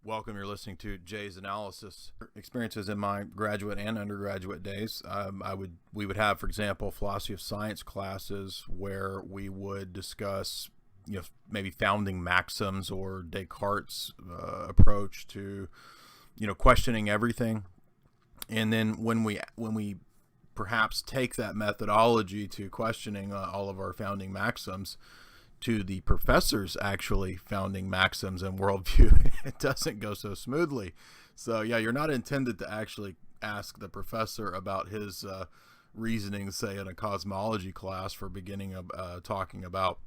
Welcome. You're listening to Jay's Analysis. Experiences in my graduate and undergraduate days. We would have, for example, philosophy of science classes where we would discuss, maybe founding maxims or Descartes' approach to, questioning everything. And then when we perhaps take that methodology to questioning all of our founding maxims, to the professor's actually founding maxims and worldview, it doesn't go so smoothly. So yeah, you're not intended to actually ask the professor about his reasoning, say in a cosmology class, for beginning of talking about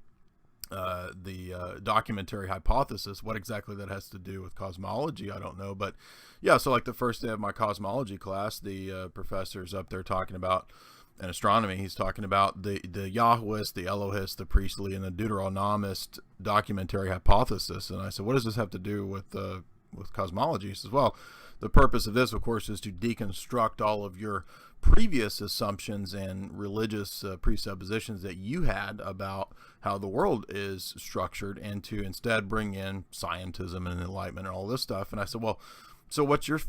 the documentary hypothesis. What exactly that has to do with cosmology, I don't know. But yeah, so like the first day of my cosmology class, the professor's up there talking about in astronomy. He's talking about the Yahwist, the Elohist, the priestly, and the Deuteronomist documentary hypothesis. And I said, what does this have to do with cosmology? He says, well, the purpose of this, of course, is to deconstruct all of your previous assumptions and religious presuppositions that you had about how the world is structured, and to instead bring in scientism and enlightenment and all this stuff. And I said, well, so what's your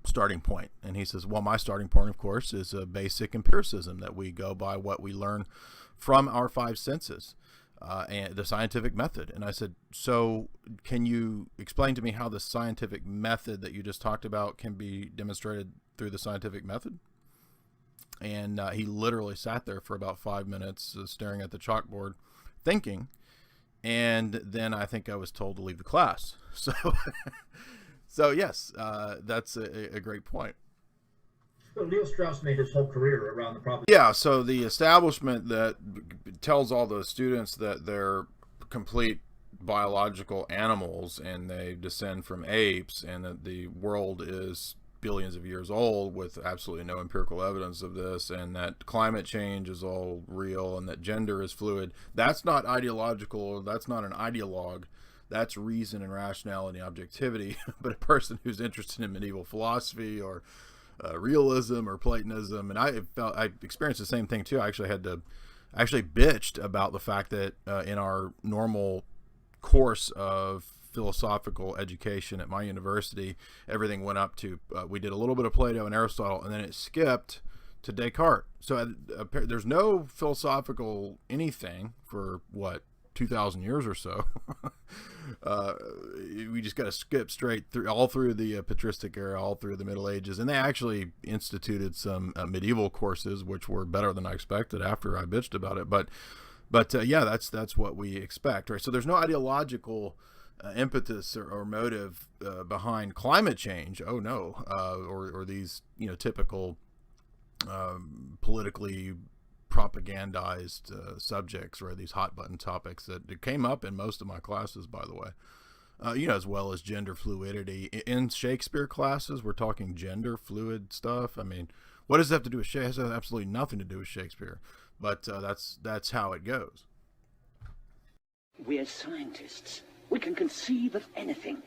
starting point? And he says, well, my starting point, of course, is a basic empiricism, that we go by what we learn from our five senses, and the scientific method. And I said, so can you explain to me how the scientific method that you just talked about can be demonstrated through the scientific method? And he literally sat there for about 5 minutes staring at the chalkboard thinking. And then I think I was told to leave the class. So yes, that's a great point. Well, Leo Strauss made his whole career around the problem. Yeah, so the establishment that tells all those students that they're complete biological animals and they descend from apes, and that the world is billions of years old with absolutely no empirical evidence of this, and that climate change is all real, and that gender is fluid, that's not ideological, that's not an ideologue. That's reason and rationality and objectivity. But a person who's interested in medieval philosophy or realism or Platonism, and I experienced the same thing too. I actually bitched about the fact that in our normal course of philosophical education at my university, everything went up to we did a little bit of Plato and Aristotle, and then it skipped to Descartes. So there's no philosophical anything for 2,000 years or so. We just got to skip straight through all through the patristic era, all through the Middle Ages, and they actually instituted some medieval courses, which were better than I expected after I bitched about it. But yeah, that's what we expect, right? So there's no ideological impetus or motive behind climate change. Oh no, or these typical politically propagandized subjects, or these hot button topics that came up in most of my classes, by the way, as well as gender fluidity. In Shakespeare classes, we're talking gender fluid stuff. I mean, what does that have to do with Shakespeare? It has absolutely nothing to do with Shakespeare, but that's how it goes. We're scientists. We can conceive of anything.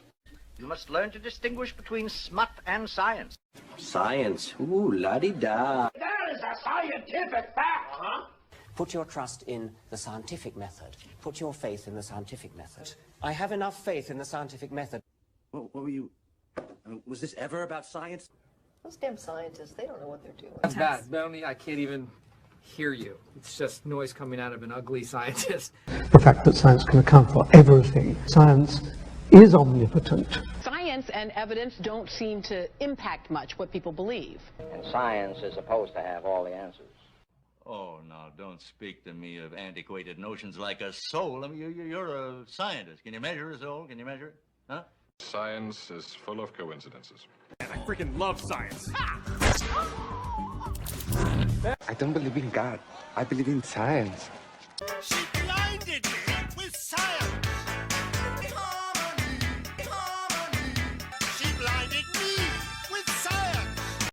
You must learn to distinguish between smut and science. Science? Ooh, la-di-da. That is a scientific fact, huh? Put your trust in the scientific method. Put your faith in the scientific method. I have enough faith in the scientific method. What were you... was this ever about science? Those damn scientists, they don't know what they're doing. That's bad. Melanie, I can't even hear you. It's just noise coming out of an ugly scientist. The fact that science can account for everything. Science is omnipotent. Science and evidence don't seem to impact much what people believe. And science is supposed to have all the answers. Oh, now, don't speak to me of antiquated notions like a soul. I mean, you're a scientist. Can you measure a soul? Can you measure it? Huh? Science is full of coincidences. And I freaking love science. I don't believe in God. I believe in science. She blinded me.